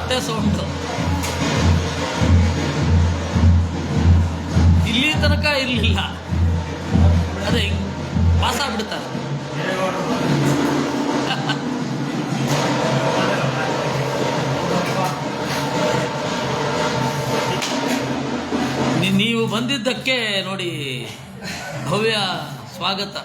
ಹೊಟ್ಟೆ ಸೌಂಡು. ಇಲ್ಲಿ ತನಕ ಇರಲಿಲ್ಲ, ಅದೇ ಪಾಸ ಬಿಡ್ತಾರೆ. ನೀವು ಬಂದಿದ್ದಕ್ಕೆ ನೋಡಿ ಭವ್ಯ ಸ್ವಾಗತ.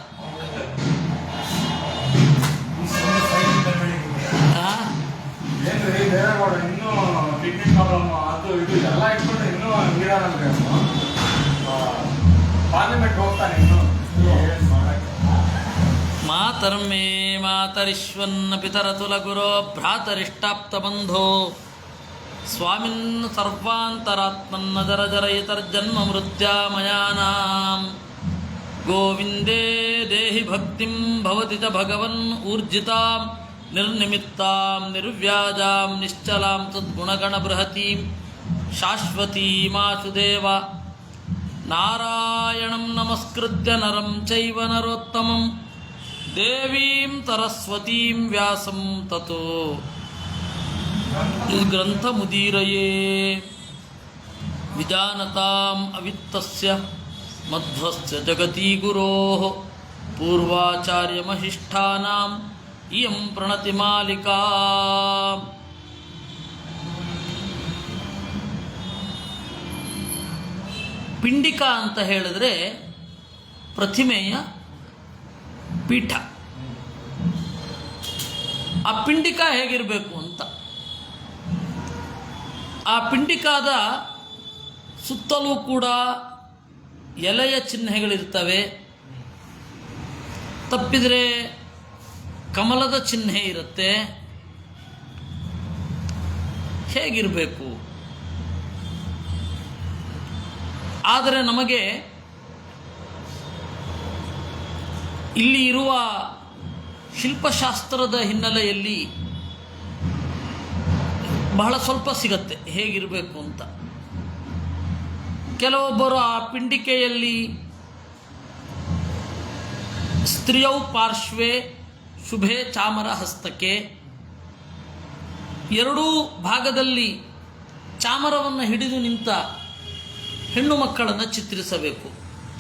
ಮಾತರ್ಮೇ ಮಾತರಿಶ್ವನ್ನ ಪಿತರತುಲ ಗುರೋ ಭ್ರಾತರಿಷ್ಟಾಪ್ತ ಬಂಧೋ ಸ್ವಾಮಿನ್ ಸರ್ವಾಂತರಾತ್ಮನ್ನ ಜರ ಜರಯಿತರ್ಜನ್ಮ ಮೃತ್ಯಾಮಯಾನಾಂ ಗೋವಿಂದೇ ದೇಹಿ ಭಕ್ತಿಂ ಭವತಿ ಚ ಭಗವನ್ ಊರ್ಜಿತಾಂ ನಿರ್ನಿಮಿತ್ತಾಂ ನಿರ್ವ್ಯಾಜಾಂ ನಿಶ್ಚಲಾಂ ತದ್ಗುಣಗಣ ಬೃಹತೀಂ ಶಾಶ್ವತೀಮಾಶುದೇವ ನಾರಾಯಣಂ ನಮಸ್ಕೃತ್ಯ ನರಂ ಚೈವ ನರೋತ್ತಮಂ ದೇವೀಂ ಸರಸ್ವತೀಂ ವ್ಯಾಸಂ ತತೋ ಗ್ರಂಥ ಮುದೀರಯೇ ವಿಜಾನತಾಂ ಅವಿತ್ತಸ್ಯ ಮಧ್ವಸ್ಯ ಜಗತಿ ಗುರೋಃ ಪೂರ್ವಾಚಾರ್ಯಮಹಿಷ್ಠಾನಾಂ ಇಯಂ ಪ್ರಣತಿ ಮಾಲಿಕಾ. ಪಿಂಡಿಕಾ ಅಂತ ಹೇಳಿದ್ರೆ ಪ್ರತಿಮೆಯ ಪೀಠ. ಆ ಪಿಂಡಿಕಾ ಹೇಗಿರಬೇಕು ಅಂತ, ಆ ಪಿಂಡಿಕಾದ ಸುತ್ತಲೂ ಕೂಡ ಎಲೆಯ ಚಿಹ್ನೆಗಳಿರ್ತವೆ. ತಪ್ಪಿದರೆ ಕಮಲದ ಚಿಹ್ನೆ ಇರುತ್ತೆ. ಹೇಗಿರಬೇಕು? ಆದರೆ ನಮಗೆ ಇಲ್ಲಿ ಇರುವ ಶಿಲ್ಪಶಾಸ್ತ್ರದ ಹಿನ್ನೆಲೆಯಲ್ಲಿ ಬಹಳ ಸ್ವಲ್ಪ ಸಿಗತ್ತೆ ಹೇಗಿರಬೇಕು ಅಂತ. ಕೆಲವೊಬ್ಬರು ಆ ಪಿಂಡಿಕೆಯಲ್ಲಿ ಸ್ತ್ರೀಯೌ ಪಾರ್ಶ್ವೇ ಶುಭೆ ಚಾಮರ ಹಸ್ತಕ್ಕೆ, ಎರಡೂ ಭಾಗದಲ್ಲಿ ಚಾಮರವನ್ನು ಹಿಡಿದು ನಿಂತ ಹೆಣ್ಣು ಮಕ್ಕಳನ್ನು ಚಿತ್ರಿಸಬೇಕು.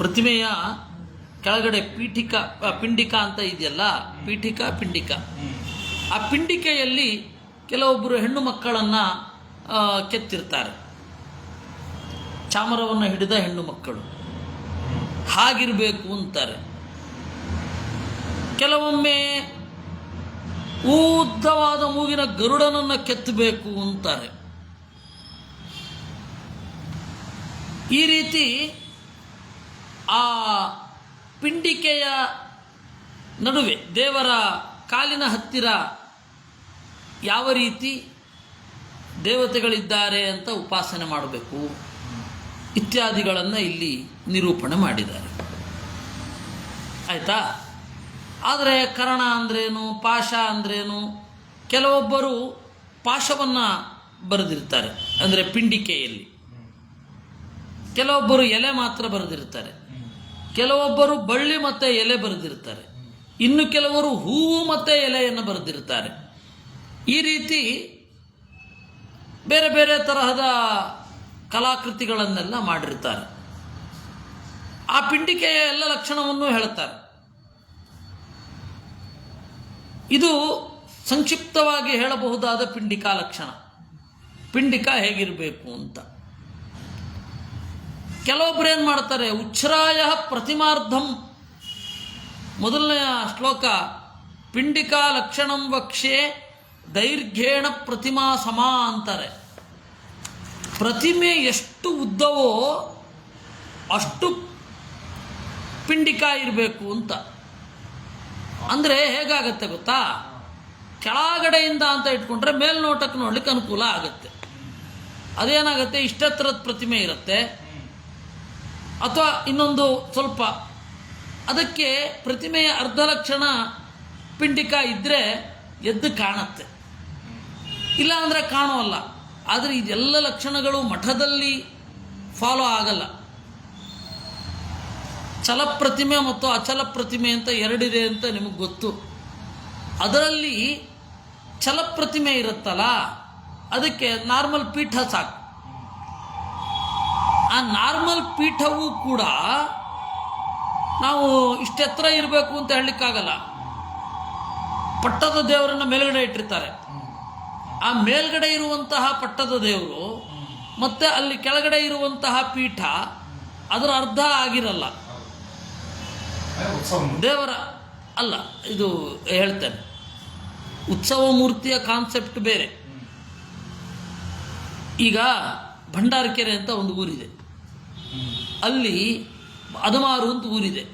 ಪ್ರತಿಮೆಯ ಕೆಳಗಡೆ ಪಿಂಡಿಕಾ ಅಂತ ಇದೆಯಲ್ಲ, ಪೀಠಿಕಾ ಪಿಂಡಿಕಾ. ಆ ಪಿಂಡಿಕೆಯಲ್ಲಿ ಕೆಲವೊಬ್ಬರು ಹೆಣ್ಣು ಮಕ್ಕಳನ್ನು ಕೆತ್ತಿರ್ತಾರೆ, ಚಾಮರವನ್ನು ಹಿಡಿದ ಹೆಣ್ಣು ಮಕ್ಕಳು. ಹಾಗಿರಬೇಕು ಅಂತಾರೆ. ಕೆಲವೊಮ್ಮೆ ಉದ್ದವಾದ ಮೂಗಿನ ಗರುಡನನ್ನು ಕೆತ್ತಬೇಕು ಅಂತಾರೆ. ಈ ರೀತಿ ಆ ಪಿಂಡಿಕೆಯ ನಡುವೆ ದೇವರ ಕಾಲಿನ ಹತ್ತಿರ ಯಾವ ರೀತಿ ದೇವತೆಗಳಿದ್ದಾರೆ ಅಂತ ಉಪಾಸನೆ ಮಾಡಬೇಕು ಇತ್ಯಾದಿಗಳನ್ನು ಇಲ್ಲಿ ನಿರೂಪಣೆ ಮಾಡಿದ್ದಾರೆ. ಆಯಿತಾ? ಆದರೆ ಕರ್ಣ ಅಂದ್ರೇನು, ಪಾಶ ಅಂದ್ರೇನು? ಕೆಲವೊಬ್ಬರು ಪಾಶವನ್ನು ಬರೆದಿರ್ತಾರೆ, ಅಂದರೆ ಪಿಂಡಿಕೆಯಲ್ಲಿ. ಕೆಲವೊಬ್ಬರು ಎಲೆ ಮಾತ್ರ ಬರೆದಿರ್ತಾರೆ, ಕೆಲವೊಬ್ಬರು ಬಳ್ಳಿ ಮತ್ತು ಎಲೆ ಬರೆದಿರ್ತಾರೆ, ಇನ್ನು ಕೆಲವರು ಹೂವು ಮತ್ತು ಎಲೆಯನ್ನು ಬರೆದಿರ್ತಾರೆ. ಈ ರೀತಿ ಬೇರೆ ಬೇರೆ ತರಹದ ಕಲಾಕೃತಿಗಳನ್ನೆಲ್ಲ ಮಾಡಿರ್ತಾರೆ. ಆ ಪಿಂಡಿಕೆಯ ಎಲ್ಲ ಲಕ್ಷಣವನ್ನು ಹೇಳ್ತಾರೆ. ಇದು ಸಂಕ್ಷಿಪ್ತವಾಗಿ ಹೇಳಬಹುದಾದ ಪಿಂಡಿಕಾ ಲಕ್ಷಣ. ಪಿಂಡಿಕಾ ಹೇಗಿರಬೇಕು ಅಂತ. ಕೆಲವೊಬ್ಬರು ಏನು ಮಾಡ್ತಾರೆ, ಉಚ್ಛ್ರಾಯ ಪ್ರತಿಮಾರ್ಧಂ, ಮೊದಲನೆಯ ಶ್ಲೋಕ, ಪಿಂಡಿಕಾ ಲಕ್ಷಣಂ ವಕ್ಷ್ಯೆ ದೈರ್ಘ್ಯೇಣ ಪ್ರತಿಮಾ ಸಮ ಅಂತಾರೆ. ಪ್ರತಿಮೆ ಎಷ್ಟು ಉದ್ದವೋ ಅಷ್ಟು ಪಿಂಡಿಕಾ ಇರಬೇಕು ಅಂತ. ಅಂದರೆ ಹೇಗಾಗತ್ತೆ ಗೊತ್ತಾ, ಕೆಳಗಡೆಯಿಂದ ಅಂತ ಇಟ್ಕೊಂಡ್ರೆ ಮೇಲ್ನೋಟಕ್ಕೆ ನೋಡ್ಲಿಕ್ಕೆ ಅನುಕೂಲ ಆಗುತ್ತೆ. ಅದೇನಾಗುತ್ತೆ, ಇಷ್ಟೆತ್ತರದ ಪ್ರತಿಮೆ ಇರುತ್ತೆ, ಅಥವಾ ಇನ್ನೊಂದು ಸ್ವಲ್ಪ ಅದಕ್ಕೆ ಪ್ರತಿಮೆಯ ಅರ್ಧ ಲಕ್ಷಣ ಪಿಂಡಿಕಾ ಇದ್ದರೆ ಎದ್ದು ಕಾಣುತ್ತೆ, ಇಲ್ಲ ಅಂದರೆ ಕಾಣೋಲ್ಲ. ಆದರೆ ಇದೆಲ್ಲ ಲಕ್ಷಣಗಳು ಮಠದಲ್ಲಿ ಫಾಲೋ ಆಗಲ್ಲ. ಚಲ ಪ್ರತಿಮೆ ಮತ್ತು ಅಚಲ ಪ್ರತಿಮೆ ಅಂತ ಎರಡಿದೆ ಅಂತ ನಿಮಗೆ ಗೊತ್ತು. ಅದರಲ್ಲಿ ಛಲ ಪ್ರತಿಮೆ ಇರುತ್ತಲ್ಲ, ಅದಕ್ಕೆ ನಾರ್ಮಲ್ ಪೀಠ ಸಾಕು. ಆ ನಾರ್ಮಲ್ ಪೀಠವೂ ಕೂಡ ನಾವು ಇಷ್ಟೆತ್ತರ ಇರಬೇಕು ಅಂತ ಹೇಳಲಿಕ್ಕಾಗಲ್ಲ. ಪಟ್ಟದ ದೇವರನ್ನು ಮೇಲ್ಗಡೆ ಇಟ್ಟಿರ್ತಾರೆ. ಆ ಮೇಲ್ಗಡೆ ಇರುವಂತಹ ಪಟ್ಟದ ದೇವರು ಮತ್ತು ಅಲ್ಲಿ ಕೆಳಗಡೆ ಇರುವಂತಹ ಪೀಠ ಅದರ ಅರ್ಧ ಆಗಿರಲ್ಲ. ದೇವರ ಅಲ್ಲ, ಇದು ಹೇಳ್ತೇನೆ, ಉತ್ಸವ ಮೂರ್ತಿಯ ಕಾನ್ಸೆಪ್ಟ್ ಬೇರೆ. ಈಗ ಭಂಡಾರಕೆರೆ ಅಂತ ಒಂದು ಊರಿದೆ, ಅಲ್ಲಿ ಅದಮಾರು ಅಂತ ಊರಿದೆ.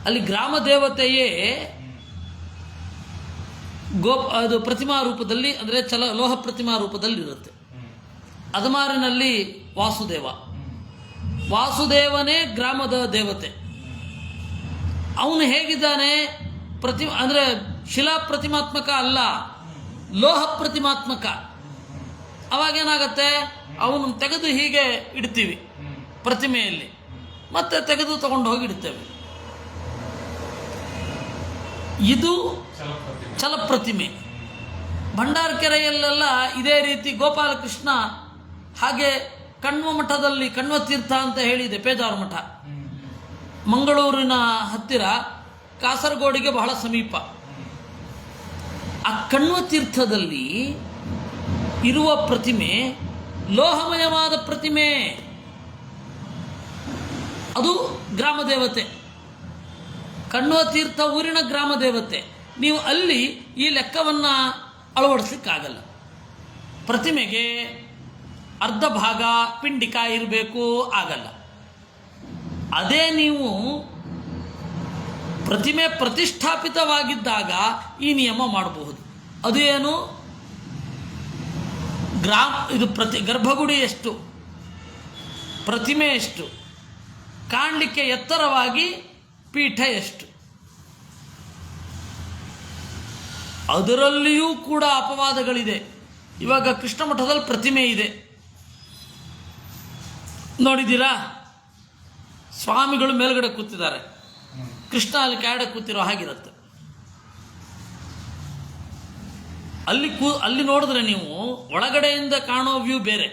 ಅಲ್ಲಿ ಗ್ರಾಮ ದೇವತೆಯೇ ಅದು ಪ್ರತಿಮಾ ರೂಪದಲ್ಲಿ, ಅಂದರೆ ಲೋಹ ಪ್ರತಿಮಾ ರೂಪದಲ್ಲಿ ಇರುತ್ತೆ. ಅದಮಾರಿನಲ್ಲಿ ವಾಸುದೇವನೇ ಗ್ರಾಮದ ದೇವತೆ. ಅವನು ಹೇಗಿದ್ದಾನೆ? ಅಂದರೆ ಶಿಲಾ ಪ್ರತಿಮಾತ್ಮಕ ಅಲ್ಲ, ಲೋಹ ಪ್ರತಿಮಾತ್ಮಕ. ಅವಾಗೇನಾಗತ್ತೆ, ಅವನು ತೆಗೆದು ಹೀಗೆ ಇಡ್ತೀವಿ ಪ್ರತಿಮೆಯಲ್ಲಿ, ಮತ್ತೆ ತೆಗೆದು ತಗೊಂಡು ಹೋಗಿ ಇಡ್ತೇವೆ. ಇದು ಛಲಪ್ರತಿಮೆ. ಭಂಡಾರಕೆರೆಯಲ್ಲೆಲ್ಲ ಇದೇ ರೀತಿ ಗೋಪಾಲಕೃಷ್ಣ, ಹಾಗೆ ಕಣ್ವ ಮಠದಲ್ಲಿ ಕಣ್ವ ತೀರ್ಥ ಅಂತ ಹೇಳಿದೆ, ಪೇಜಾವರ ಮಠ, ಮಂಗಳೂರಿನ ಹತ್ತಿರ, ಕಾಸರಗೋಡಿಗೆ ಬಹಳ ಸಮೀಪ. ಆ ಕಣ್ವ ತೀರ್ಥದಲ್ಲಿ ಇರುವ ಪ್ರತಿಮೆ ಲೋಹಮಯವಾದ ಪ್ರತಿಮೆ, ಅದು ಗ್ರಾಮ ದೇವತೆ. ಕಣ್ವ ತೀರ್ಥ ಊರಿನ ಗ್ರಾಮ ದೇವತೆ. ನೀವು ಅಲ್ಲಿ ಈ ಲೆಕ್ಕವನ್ನು ಅಳವಡಿಸ್ಲಿಕ್ಕಾಗಲ್ಲ. ಪ್ರತಿಮೆಗೆ ಅರ್ಧ ಭಾಗ ಪಿಂಡಿಕ ಇರಬೇಕು, ಆಗಲ್ಲ. ಅದೇ ನೀವು ಪ್ರತಿಮೆ ಪ್ರತಿಷ್ಠಾಪಿತವಾಗಿದ್ದಾಗ ಈ ನಿಯಮ ಮಾಡಬಹುದು. ಅದು ಏನು? ಇದು ಗರ್ಭಗುಡಿ ಎಷ್ಟು, ಪ್ರತಿಮೆ ಎಷ್ಟು, ಕಾಣಲಿಕ್ಕೆ ಎತ್ತರವಾಗಿ ಪೀಠ ಎಷ್ಟು. ಅದರಲ್ಲಿಯೂ ಕೂಡ ಅಪವಾದಗಳಿದೆ. ಇವಾಗ ಕೃಷ್ಣ ಮಠದಲ್ಲಿ ಪ್ರತಿಮೆ ಇದೆ, ನೋಡಿದ್ದೀರಾ? ಸ್ವಾಮಿಗಳು ಮೇಲ್ಗಡೆ ಕೂತಿದ್ದಾರೆ, ಕೃಷ್ಣ ಅಲ್ಲಿ ಕೆಳಗಡೆ ಕೂತಿರೋ ಹಾಗಿರುತ್ತೆ. ಅಲ್ಲಿ ನೋಡಿದ್ರೆ ನೀವು ಒಳಗಡೆಯಿಂದ ಕಾಣುವ ವ್ಯೂ ಬೇರೆ,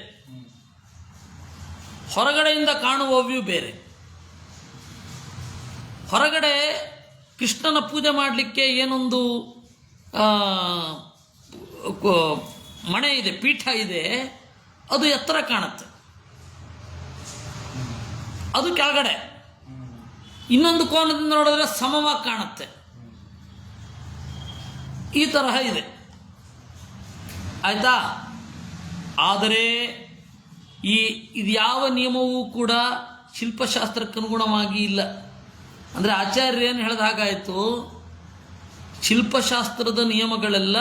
ಹೊರಗಡೆಯಿಂದ ಕಾಣುವ ವ್ಯೂ ಬೇರೆ. ಹೊರಗಡೆ ಕೃಷ್ಣನ ಪೂಜೆ ಮಾಡಲಿಕ್ಕೆ ಏನೊಂದು ಮಣೆ ಇದೆ, ಪೀಠ ಇದೆ, ಅದು ಎತ್ತರ ಕಾಣುತ್ತೆ. ಅದು ಕೆಳಗಡೆ ಇನ್ನೊಂದು ಕೋನದಿಂದ ನೋಡಿದ್ರೆ ಸಮವಾಗಿ ಕಾಣುತ್ತೆ. ಈ ತರಹ ಇದೆ, ಆಯ್ತಾ? ಆದರೆ ಇದು ಯಾವ ನಿಯಮವೂ ಕೂಡ ಶಿಲ್ಪಶಾಸ್ತ್ರಕ್ಕನುಗುಣವಾಗಿ ಇಲ್ಲ. ಅಂದರೆ ಆಚಾರ್ಯರೇನು ಹೇಳಿದ ಹಾಗಾಯಿತು, ಶಿಲ್ಪಶಾಸ್ತ್ರದ ನಿಯಮಗಳೆಲ್ಲ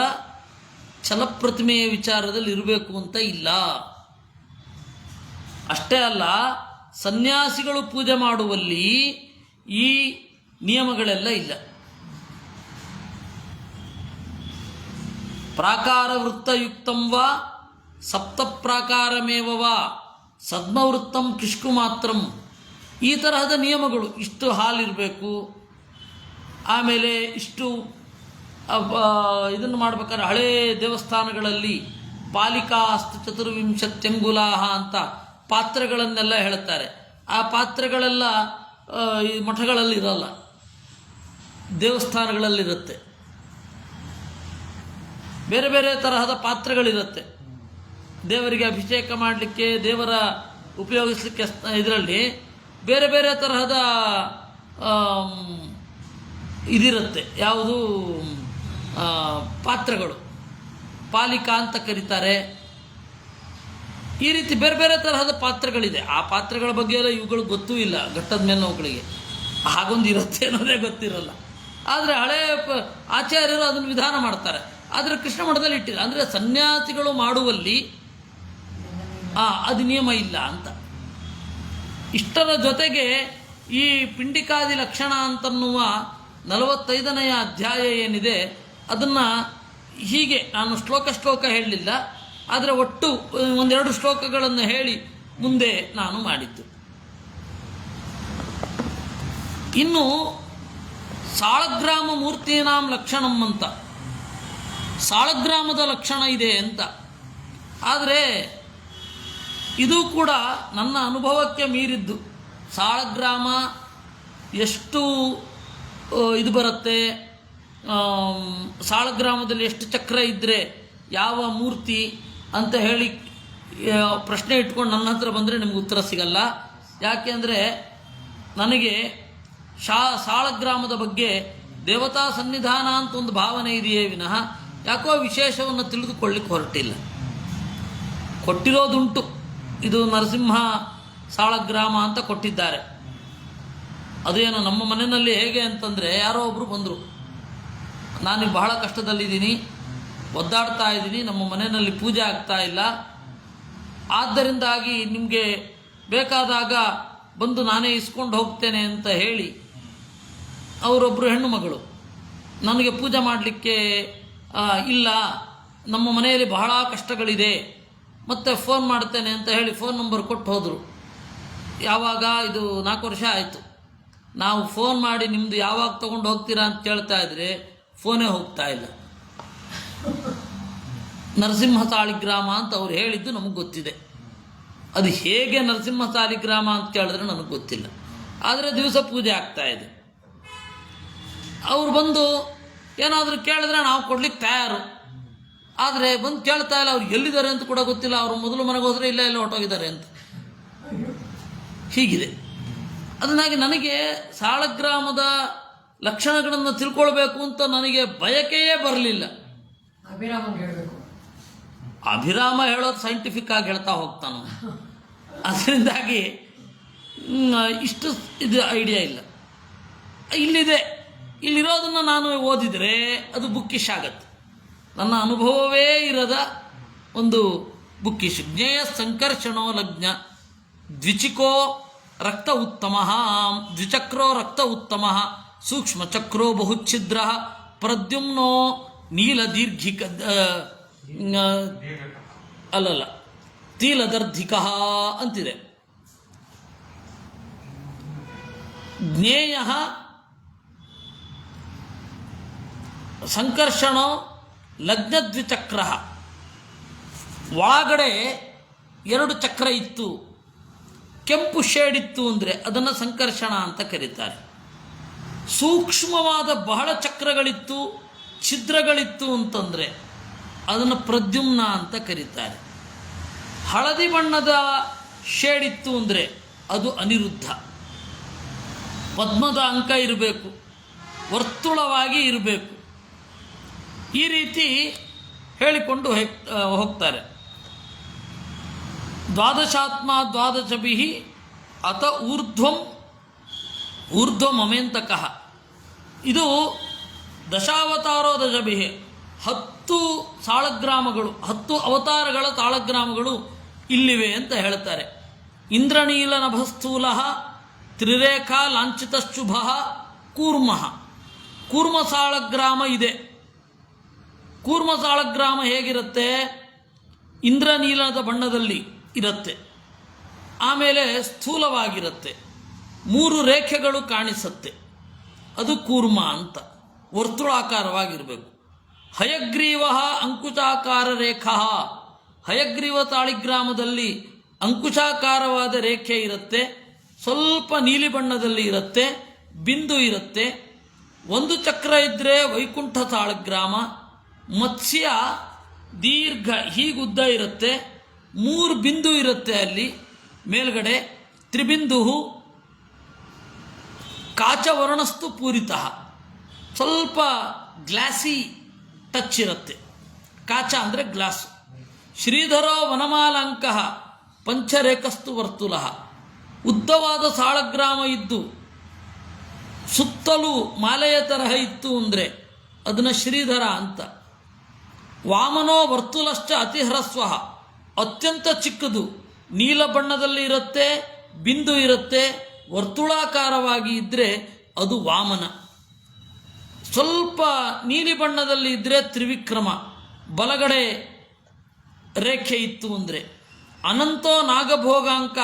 ಛಲಪ್ರತಿಮೆಯ ವಿಚಾರದಲ್ಲಿ ಇರಬೇಕು ಅಂತ ಇಲ್ಲ. ಅಷ್ಟೇ ಅಲ್ಲ, ಸನ್ಯಾಸಿಗಳು ಪೂಜೆ ಮಾಡುವಲ್ಲಿ ಈ ನಿಯಮಗಳೆಲ್ಲ ಇಲ್ಲ. ಪ್ರಾಕಾರ ವೃತ್ತಯುಕ್ತಂ ವಾ ಸಪ್ತ ಪ್ರಾಕಾರಮೇವ ವಾ ಸದ್ಮವೃತ್ತಂ ಕಿಷ್ಕು ಮಾತ್ರಂ, ಈ ತರಹದ ನಿಯಮಗಳು. ಇಷ್ಟು ಹಾಲಿರಬೇಕು, ಆಮೇಲೆ ಇಷ್ಟು ಇದನ್ನು ಮಾಡ್ಬೇಕಾದ್ರೆ ಹಳೇ ದೇವಸ್ಥಾನಗಳಲ್ಲಿ ಪಾಲಿಕಾಸ್ತು ಚತುರ್ವಿಂಶತ್ಯಂಗುಲಾಹ ಅಂತ ಪಾತ್ರೆಗಳನ್ನೆಲ್ಲ ಹೇಳ್ತಾರೆ. ಆ ಪಾತ್ರೆಗಳೆಲ್ಲ ಈ ಮಠಗಳಲ್ಲಿ ಇರಲ್ಲ, ದೇವಸ್ಥಾನಗಳಲ್ಲಿರುತ್ತೆ. ಬೇರೆ ಬೇರೆ ತರಹದ ಪಾತ್ರೆಗಳಿರುತ್ತೆ ದೇವರಿಗೆ ಅಭಿಷೇಕ ಮಾಡಲಿಕ್ಕೆ, ದೇವರ ಉಪಯೋಗಿಸಲಿಕ್ಕೆ. ಇದರಲ್ಲಿ ಬೇರೆ ಬೇರೆ ತರಹದ ಇದಿರುತ್ತೆ, ಯಾವುದು ಪಾತ್ರೆಗಳು, ಪಾಲಿಕಾ ಅಂತ ಕರೀತಾರೆ. ಈ ರೀತಿ ಬೇರೆ ಬೇರೆ ತರಹದ ಪಾತ್ರೆಗಳಿದೆ. ಆ ಪಾತ್ರೆಗಳ ಬಗ್ಗೆ ಎಲ್ಲ ಇವುಗಳು ಗೊತ್ತೂ ಇಲ್ಲ, ಘಟ್ಟದ ಮೇಲೆ ಅವುಗಳಿಗೆ ಹಾಗೊಂದು ಇರುತ್ತೆ ಅನ್ನೋದೇ ಗೊತ್ತಿರಲ್ಲ. ಆದರೆ ಹಳೇ ಆಚಾರ್ಯರು ಅದನ್ನು ವಿಧಾನ ಮಾಡ್ತಾರೆ. ಆದರೆ ಕೃಷ್ಣ ಮಠದಲ್ಲಿ ಇಟ್ಟಿಲ್ಲ. ಅಂದರೆ ಸನ್ಯಾಸಿಗಳು ಮಾಡುವಲ್ಲಿ ಅದು ನಿಯಮ ಇಲ್ಲ ಅಂತ. ಇಷ್ಟರ ಜೊತೆಗೆ ಈ ಪಿಂಡಿಕಾದಿ ಲಕ್ಷಣ ಅಂತನ್ನುವ 45ನೆಯ ಅಧ್ಯಾಯ ಏನಿದೆ, ಅದನ್ನು ಹೀಗೆ ನಾನು ಶ್ಲೋಕ ಹೇಳಲಿಲ್ಲ, ಆದರೆ ಒಟ್ಟು ಒಂದೆರಡು ಶ್ಲೋಕಗಳನ್ನು ಹೇಳಿ ಮುಂದೆ ನಾನು ಮಾಡಿದ್ದು. ಇನ್ನು ಸಾಳಗ್ರಾಮ ಮೂರ್ತೀನಾಂ ಲಕ್ಷಣಂ ಅಂತ, ಸಾಳಗ್ರಾಮದ ಲಕ್ಷಣ ಇದೆ ಅಂತ. ಆದರೆ ಇದು ಕೂಡ ನನ್ನ ಅನುಭವಕ್ಕೆ ಮೀರಿದ್ದು. ಸಾಳಗ್ರಾಮ ಎಷ್ಟು ಇದು ಬರುತ್ತೆ, ಸಾಳಗ್ರಾಮದಲ್ಲಿ ಎಷ್ಟು ಚಕ್ರ ಇದ್ದರೆ ಯಾವ ಮೂರ್ತಿ ಅಂತ ಹೇಳಿ ಪ್ರಶ್ನೆ ಇಟ್ಕೊಂಡು ನನ್ನ ಹತ್ರ ಬಂದರೆ ನಿಮ್ಗೆ ಉತ್ತರ ಸಿಗಲ್ಲ. ಯಾಕೆ ಅಂದರೆ ನನಗೆ ಸಾಳಗ್ರಾಮದ ಬಗ್ಗೆ ದೇವತಾ ಸನ್ನಿಧಾನ ಅಂತ ಒಂದು ಭಾವನೆ ಇದೆಯೇ ವಿನಃ ಯಾಕೋ ವಿಶೇಷವನ್ನು ತಿಳಿದುಕೊಳ್ಳಿಕ್ಕೆ ಹೊರಟಿಲ್ಲ. ಕೊಟ್ಟಿರೋದುಂಟು, ಇದು ನರಸಿಂಹ ಸಾಳಗ್ರಾಮ ಅಂತ ಕೊಟ್ಟಿದ್ದಾರೆ. ಅದೇನು ನಮ್ಮ ಮನೆಯಲ್ಲಿ ಹೇಗೆ ಅಂತಂದರೆ, ಯಾರೋ ಒಬ್ಬರು ಬಂದರು, ನಾನು ಬಹಳ ಕಷ್ಟದಲ್ಲಿದ್ದೀನಿ, ಒದ್ದಾಡ್ತಾ ಇದ್ದೀನಿ, ನಮ್ಮ ಮನೆಯಲ್ಲಿ ಪೂಜೆ ಆಗ್ತಾ ಇಲ್ಲ, ಆದ್ದರಿಂದಾಗಿ ನಿಮಗೆ ಬೇಕಾದಾಗ ಬಂದು ನಾನೇ ಇಸ್ಕೊಂಡು ಹೋಗ್ತೇನೆ ಅಂತ ಹೇಳಿ ಅವರೊಬ್ಬರು ಹೆಣ್ಣು ಮಗಳು ನನಗೆ ಪೂಜೆ ಮಾಡಲಿಕ್ಕೆ ಇಲ್ಲ, ನಮ್ಮ ಮನೆಯಲ್ಲಿ ಬಹಳ ಕಷ್ಟಗಳಿದೆ, ಮತ್ತು ಫೋನ್ ಮಾಡ್ತೇನೆ ಅಂತ ಹೇಳಿ ಫೋನ್ ನಂಬರ್ ಕೊಟ್ಟು ಹೋದರು. ಯಾವಾಗ ಇದು 4 ವರ್ಷ ಆಯಿತು. ನಾವು ಫೋನ್ ಮಾಡಿ ನಿಮ್ಮದು ಯಾವಾಗ ತೊಗೊಂಡು ಹೋಗ್ತೀರಾ ಅಂತ ಕೇಳ್ತಾ ಇದ್ರೆ ಫೋನೇ ಹೋಗ್ತಾ ಇಲ್ಲ. ನರಸಿಂಹ ಸಾಲಿಗ್ರಾಮ ಅಂತ ಅವ್ರು ಹೇಳಿದ್ದು ನಮಗೆ ಗೊತ್ತಿದೆ. ಅದು ಹೇಗೆ ನರಸಿಂಹ ಸಾಲಿಗ್ರಾಮ ಅಂತ ಕೇಳಿದ್ರೆ ನನಗೆ ಗೊತ್ತಿಲ್ಲ, ಆದರೆ ದಿವಸ ಪೂಜೆ ಆಗ್ತಾ ಇದೆ. ಅವ್ರು ಬಂದು ಏನಾದರೂ ಕೇಳಿದ್ರೆ ನಾವು ಕೊಡ್ಲಿಕ್ಕೆ ತಯಾರು, ಆದರೆ ಬಂದು ಕೇಳ್ತಾ ಇಲ್ಲ. ಅವ್ರು ಎಲ್ಲಿದ್ದಾರೆ ಅಂತ ಕೂಡ ಗೊತ್ತಿಲ್ಲ. ಅವರು ಮೊದಲು ಮನೆಗೆ ಹೋದರೆ ಇಲ್ಲ ಹೊರಟೋಗಿದ್ದಾರೆ ಅಂತ ಹೀಗಿದೆ. ಅದನ್ನಾಗಿ ನನಗೆ ಸಾಳಗ್ರಾಮದ ಲಕ್ಷಣಗಳನ್ನು ತಿಳ್ಕೊಳ್ಬೇಕು ಅಂತ ನನಗೆ ಬಯಕೆಯೇ ಬರಲಿಲ್ಲ. ಅಭಿರಾಮ ಹೇಳೋದು ಸೈಂಟಿಫಿಕ್ ಆಗಿ ಹೇಳ್ತಾ ಹೋಗ್ತಾನೆ, ಅದರಿಂದಾಗಿ ಇಷ್ಟು ಇದು ಐಡಿಯಾ ಇಲ್ಲ. ಇಲ್ಲಿದೆ, ಇಲ್ಲಿರೋದನ್ನು ನಾನು ಓದಿದರೆ ಅದು ಬುಕ್ಕಿಶ್ ಆಗತ್ತೆ. ನನ್ನ ಅನುಭವವೇ ಇರದ ಒಂದು ಬುಕ್ಕಿಶ್. ಜ್ಞೇಯ ಸಂಕರ್ಷಣೋ ಲಗ್ನ ದ್ವಿಚಿಕೋ ರಕ್ತ ಉತ್ತಮ, ದ್ವಿಚಕ್ರೋ ರಕ್ತ ಉತ್ತಮ, ಸೂಕ್ಷ್ಮಚಕ್ರೋ ಬಹುಚ್ಛಿದ್ರ, ಪ್ರದ್ಯುಮ್ನೋ ನೀಲ ದೀರ್ಘಿಕ ಅಲ್ಲಲ್ಲ ತೀಲದರ್ಧಿಕ ಅಂತಿದೆ. ಜ್ಞೇಯ ಸಂಕರ್ಷಣೋ ಲಗ್ನದ್ವಿಚಕ್ರ, ಒಳಗಡೆ 2 ಚಕ್ರ ಇತ್ತು, ಕೆಂಪು ಶೇಡಿತ್ತು ಅಂದರೆ ಅದನ್ನು ಸಂಕರ್ಷಣ ಅಂತ ಕರೀತಾರೆ. ಸೂಕ್ಷ್ಮವಾದ ಬಹಳ ಚಕ್ರಗಳಿತ್ತು, ಛಿದ್ರಗಳಿತ್ತು ಅಂತಂದರೆ ಅದನ್ನು ಪ್ರದ್ಯುಮ್ನ ಅಂತ ಕರೀತಾರೆ. ಹಳದಿ ಬಣ್ಣದ ಶೇಡಿತ್ತು ಅಂದರೆ ಅದು ಅನಿರುದ್ಧ. ಪದ್ಮದ ಅಂಕ ಇರಬೇಕು, ವರ್ತುಳವಾಗಿ ಇರಬೇಕು, ಈ ರೀತಿ ಹೇಳಿಕೊಂಡು ಹೋಗ್ತಾರೆ. ದ್ವಾದಶಾತ್ಮ ದ್ವಾದಶಭಿ ಅತ ಊರ್ಧ್ವಮಮೇಂತಕಃ. ಇದು ದಶಾವತಾರೋ ದಶಭಿ, 10 ಸಾಳಗ್ರಾಮಗಳು, 10 ಅವತಾರಗಳ ಸಾಳಗ್ರಾಮಗಳು ಇಲ್ಲಿವೆ ಅಂತ ಹೇಳ್ತಾರೆ. ಇಂದ್ರನೀಲ ನಭಸ್ಥೂಲ ತ್ರಿರೇಖಾ ಲಾಂಛಿತಶುಭ ಕೂರ್ಮ. ಕೂರ್ಮ ಸಾಳಗ್ರಾಮ ಇದೆ. ಕೂರ್ಮ ಸಾಳಗ್ರಾಮ ಹೇಗಿರುತ್ತೆ? ಇಂದ್ರನೀಲದ ಬಣ್ಣದಲ್ಲಿ ಇರುತ್ತೆ, ಆಮೇಲೆ ಸ್ಥೂಲವಾಗಿರುತ್ತೆ, 3 ರೇಖೆಗಳು ಕಾಣಿಸುತ್ತೆ, ಅದು ಕೂರ್ಮ ಅಂತ. ವರ್ತುಳಾಕಾರವಾಗಿರಬೇಕು. ಹಯಗ್ರೀವ ಅಂಕುಶಾಕಾರ ರೇಖಾ, ಹಯಗ್ರೀವ ಸಾಳಿಗ್ರಾಮದಲ್ಲಿ ಅಂಕುಶಾಕಾರವಾದ ರೇಖೆ ಇರುತ್ತೆ, ಸ್ವಲ್ಪ ನೀಲಿ ಬಣ್ಣದಲ್ಲಿ ಇರುತ್ತೆ, ಬಿಂದು ಇರುತ್ತೆ. 1 ಚಕ್ರ ಇದ್ದರೆ ವೈಕುಂಠ ಸಾಳಗ್ರಾಮ. ಮತ್ಸ್ಯ ದೀರ್ಘ ಹೀಗುದ್ದ ಇರುತ್ತೆ, 3 ಬಿಂದು ಇರುತ್ತೆ ಅಲ್ಲಿ ಮೇಲ್ಗಡೆ. ತ್ರಿಬಿಂದು ಕಾಚವರ್ಣಸ್ತು ಪೂರಿತ, ಸ್ವಲ್ಪ ಗ್ಲಾಸಿ ಟಚ್ ಇರುತ್ತೆ. ಕಾಚ ಅಂದರೆ ಗ್ಲಾಸ್. ಶ್ರೀಧರೋ ವನಮಾಲಾಂಕ ಪಂಚರೇಖಸ್ತು ವರ್ತುಲ. ಉದ್ದವಾದ ಸಾಳಗ್ರಾಮ ಇದ್ದು ಸುತ್ತಲೂ ಮಾಲೆಯ ತರಹ ಇತ್ತು ಅಂದರೆ ಅದನ್ನು ಶ್ರೀಧರ ಅಂತ. ವಾಮನೋ ವರ್ತುಲಶ್ಚ ಅತಿಹ್ರಸ್ವ, ಅತ್ಯಂತ ಚಿಕ್ಕದು, ನೀಲ ಬಣ್ಣದಲ್ಲಿ ಇರುತ್ತೆ, ಬಿಂದು ಇರುತ್ತೆ, ವರ್ತುಳಾಕಾರವಾಗಿ ಇದ್ದರೆ ಅದು ವಾಮನ. ಸ್ವಲ್ಪ ನೀಲಿ ಬಣ್ಣದಲ್ಲಿ ಇದ್ದರೆ ತ್ರಿವಿಕ್ರಮ, ಬಲಗಡೆ ರೇಖೆ ಇತ್ತು ಅಂದರೆ. ಅನಂತೋ ನಾಗಭೋಗಾಂಕ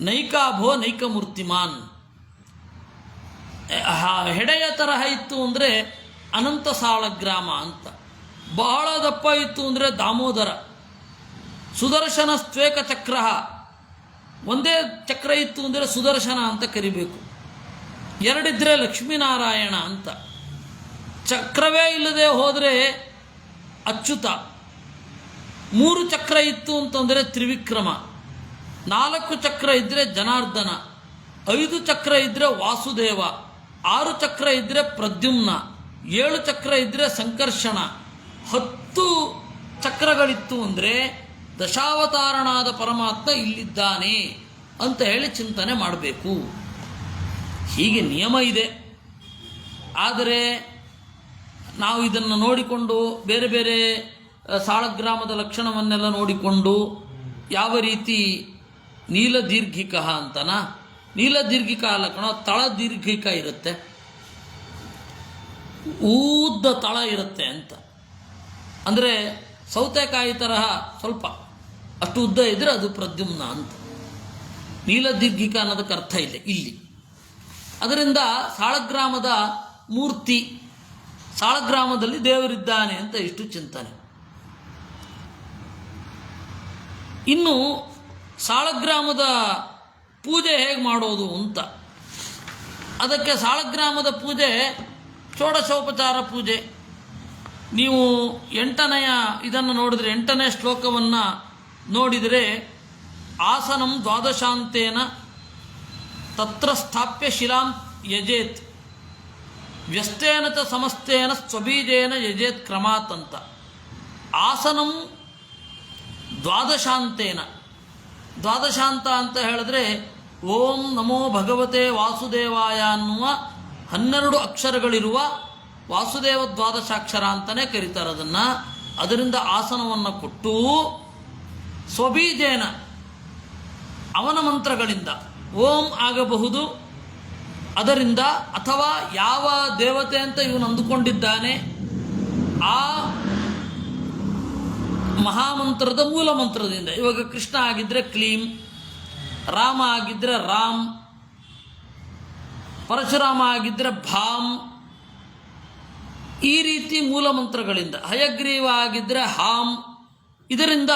ನೈಕಾಭೋ ನೈಕಮೂರ್ತಿಮಾನ್. ಹೆಡೆಯ ತರಹ ಇತ್ತು ಅಂದರೆ ಅನಂತ ಸಾಳಗ್ರಾಮ ಅಂತ. ಬಹಳ ದಪ್ಪ ಇತ್ತು ಅಂದರೆ ದಾಮೋದರ. ಸುದರ್ಶನ ಸ್ತ್ವೇಕ ಚಕ್ರ, ಒಂದೇ ಚಕ್ರ ಇತ್ತು ಅಂದರೆ ಸುದರ್ಶನ ಅಂತ ಕರಿಬೇಕು, ಎರಡಿದ್ರೆ ಲಕ್ಷ್ಮೀನಾರಾಯಣ ಅಂತ. ಚಕ್ರವೇ ಇಲ್ಲದೆ ಹೋದರೆ ಅಚ್ಯುತ, 3 ಚಕ್ರ ಇತ್ತು ಅಂತಂದರೆ ತ್ರಿವಿಕ್ರಮ, 4 ಚಕ್ರ ಇದ್ದರೆ ಜನಾರ್ದನ, 5 ಚಕ್ರ ಇದ್ದರೆ ವಾಸುದೇವ, 6 ಚಕ್ರ ಇದ್ದರೆ ಪ್ರದ್ಯುಮ್ನ, 7 ಚಕ್ರ ಇದ್ದರೆ ಸಂಕರ್ಷಣ, 10 ಚಕ್ರಗಳಿತ್ತು ಅಂದರೆ ದಶಾವತಾರನಾದ ಪರಮಾತ್ಮ ಇಲ್ಲಿದ್ದಾನೆ ಅಂತ ಹೇಳಿ ಚಿಂತನೆ ಮಾಡಬೇಕು. ಹೀಗೆ ನಿಯಮ ಇದೆ. ಆದರೆ ನಾವು ಇದನ್ನು ನೋಡಿಕೊಂಡು ಬೇರೆ ಬೇರೆ ಸಾಳಗ್ರಾಮದ ಲಕ್ಷಣವನ್ನೆಲ್ಲ ನೋಡಿಕೊಂಡು ಯಾವ ರೀತಿ ನೀಲದೀರ್ಘಿಕ ಅಂತನಾ, ನೀಲದೀರ್ಘಿಕ ಅಲ್ಲ ಕಣೋ, ತಳದೀರ್ಘಿಕ ಇರುತ್ತೆ, ಉದ್ದ ತಳ ಇರುತ್ತೆ ಅಂತ. ಅಂದರೆ ಸೌತೆಕಾಯಿ ತರಹ ಸ್ವಲ್ಪ ಅಷ್ಟು ಉದ್ದ ಇದ್ದರೆ ಅದು ಪ್ರದ್ಯುಮ್ನ ಅಂತ. ನೀಲದೀರ್ಘಿಕ ಅನ್ನೋದಕ್ಕೆ ಅರ್ಥ ಇಲ್ಲ ಇಲ್ಲಿ. ಅದರಿಂದ ಸಾಳಗ್ರಾಮದ ಮೂರ್ತಿ, ಸಾಳಗ್ರಾಮದಲ್ಲಿ ದೇವರಿದ್ದಾನೆ ಅಂತ ಇಷ್ಟು ಚಿಂತನೆ. ಇನ್ನು ಸಾಳಗ್ರಾಮದ ಪೂಜೆ ಹೇಗೆ ಮಾಡೋದು ಅಂತ, ಅದಕ್ಕೆ ಸಾಳಗ್ರಾಮದ ಪೂಜೆ ಷೋಡಶೋಪಚಾರ ಪೂಜೆ. ನೀವು 8ನೇ ಇದನ್ನು ನೋಡಿದರೆ, 8ನೇ ಶ್ಲೋಕವನ್ನು ನೋಡಿದರೆ, ಆಸನಂ ದ್ವಾದಶಾಂತೇನ ತತ್ರ ಸ್ಥಾಪ್ಯ ಶಿಲಾಂ ಯಜೇತ್ ವ್ಯಸ್ತೇನ ಚ ಸಮಸ್ತೇನ ಸ್ವಬೀಜೇನ ಯಜೇತ್ ಕ್ರಮಾತ್ ಅಂತ. ಆಸನಂ ದ್ವಾದಶಾಂತೇನ, ದ್ವಾದಶಾಂತ ಅಂತ ಹೇಳಿದ್ರೆ ಓಂ ನಮೋ ಭಗವತೆ ವಾಸುದೇವಾಯ ಅನ್ನುವ 12 ಅಕ್ಷರಗಳಿರುವ ವಾಸುದೇವ ದ್ವಾದಶಾಕ್ಷರ ಅಂತಲೇ ಕರೀತಾರೆ ಅದನ್ನು. ಅದರಿಂದ ಆಸನವನ್ನು ಕೊಟ್ಟು ಸ್ವಬೀಜೇನ ಅವನ ಮಂತ್ರಗಳಿಂದ ಓಂ ಆಗಬಹುದು, ಅದರಿಂದ ಅಥವಾ ಯಾವ ದೇವತೆ ಅಂತ ಇವನು ಅಂದುಕೊಂಡಿದ್ದಾನೆ ಆ ಮಹಾಮಂತ್ರದ ಮೂಲ ಮಂತ್ರದಿಂದ. ಇವಾಗ ಕೃಷ್ಣ ಆಗಿದ್ದರೆ ಕ್ಲೀಂ, ರಾಮ ಆಗಿದ್ದರೆ ರಾಮ್, ಪರಶುರಾಮ ಆಗಿದ್ದರೆ ಭಾಂ, ಈ ರೀತಿ ಮೂಲ ಮಂತ್ರಗಳಿಂದ. ಹಯಗ್ರೀವ ಆಗಿದ್ದರೆ ಹಾಂ. ಇದರಿಂದ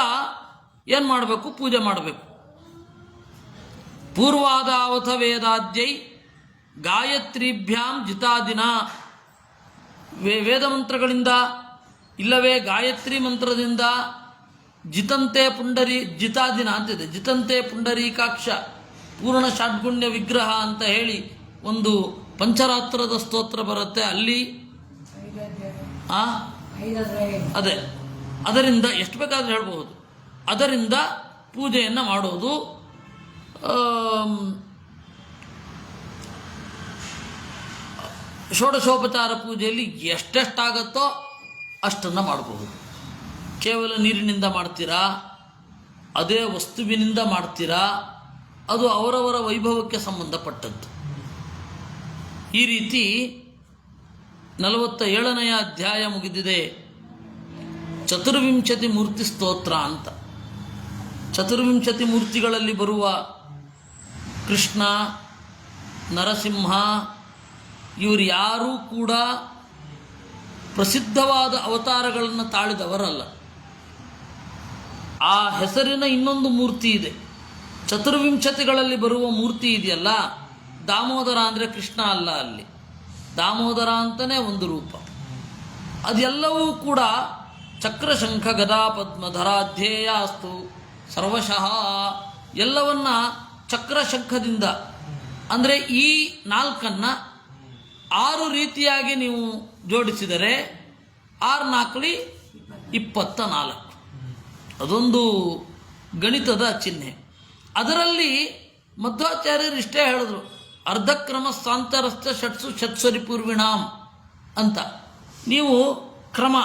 ಏನು ಮಾಡಬೇಕು? ಪೂಜೆ ಮಾಡಬೇಕು. ಪೂರ್ವಾದಾವಥ ವೇದಾದ್ಯೈ ಗಾಯತ್ರಿಭ್ಯಾಂ ಜಿತಾದಿನ, ವೇದ ಮಂತ್ರಗಳಿಂದ ಇಲ್ಲವೇ ಗಾಯತ್ರಿ ಮಂತ್ರದಿಂದ ಜಿತಂತೆ ಜಿತಾದಿನ ಅಂತಿದೆ. ಜಿತಂತೆ ಪುಂಡರೀಕಾಕ್ಷ ಪೂರ್ಣ ಷಡ್ಗುಣ್ಯ ವಿಗ್ರಹ ಅಂತ ಹೇಳಿ ಒಂದು ಪಂಚರಾತ್ರದ ಸ್ತೋತ್ರ ಬರುತ್ತೆ ಅಲ್ಲಿ. ಅದೇ, ಅದರಿಂದ ಎಷ್ಟು ಬೇಕಾದರೂ ಹೇಳ್ಬಹುದು. ಅದರಿಂದ ಪೂಜೆಯನ್ನು ಮಾಡೋದು. ಷೋಡಶೋಪಚಾರ ಪೂಜೆಯಲ್ಲಿ ಎಷ್ಟೆಷ್ಟಾಗತ್ತೋ ಅಷ್ಟನ್ನು ಮಾಡಬಹುದು. ಕೇವಲ ನೀರಿನಿಂದ ಮಾಡ್ತೀರಾ, ಅದೇ ವಸ್ತುವಿನಿಂದ ಮಾಡ್ತೀರಾ, ಅದು ಅವರವರ ವೈಭವಕ್ಕೆ ಸಂಬಂಧಪಟ್ಟದ್ದು. ಈ ರೀತಿ 47ನೇ ಅಧ್ಯಾಯ ಮುಗಿದಿದೆ. ಚತುರ್ವಿಂಶತಿ ಮೂರ್ತಿ ಸ್ತೋತ್ರ ಅಂತ. ಚತುರ್ವಿಂಶತಿ ಮೂರ್ತಿಗಳಲ್ಲಿ ಬರುವ ಕೃಷ್ಣ, ನರಸಿಂಹ ಇವರು ಯಾರೂ ಕೂಡ ಪ್ರಸಿದ್ಧವಾದ ಅವತಾರಗಳನ್ನು ತಾಳಿದವರಲ್ಲ. ಆ ಹೆಸರಿನ ಇನ್ನೊಂದು ಮೂರ್ತಿ ಇದೆ. ಚತುರ್ವಿಂಶತಿಗಳಲ್ಲಿ ಬರುವ ಮೂರ್ತಿ ಇದೆಯಲ್ಲ, ದಾಮೋದರ ಅಂದರೆ ಕೃಷ್ಣ ಅಲ್ಲ, ಅಲ್ಲಿ ದಾಮೋದರ ಅಂತಲೇ ಒಂದು ರೂಪ. ಅದೆಲ್ಲವೂ ಕೂಡ ಚಕ್ರಶಂಖ ಗದಾ ಪದ್ಮಧರಾಧ್ಯೇಯ ಅಸ್ತು ಸರ್ವಶಃ, ಎಲ್ಲವನ್ನ ಚಕ್ರಶಂಖದಿಂದ, ಅಂದರೆ ಈ 4 6 ರೀತಿಯಾಗಿ ನೀವು ಜೋಡಿಸಿದರೆ 6 4 24. ಅದೊಂದು ಗಣಿತದ ಚಿಹ್ನೆ. ಅದರಲ್ಲಿ ಮಧ್ವಾಚಾರ್ಯರು ಇಷ್ಟೇ ಹೇಳಿದ್ರು, ಅರ್ಧಕ್ರಮ ಸಾಂತರಸ್ಥ ಷಟ್ಸು ಷಟ್ಸರಿ ಪೂರ್ವಿಣಾಂ ಅಂತ. ನೀವು ಕ್ರಮ,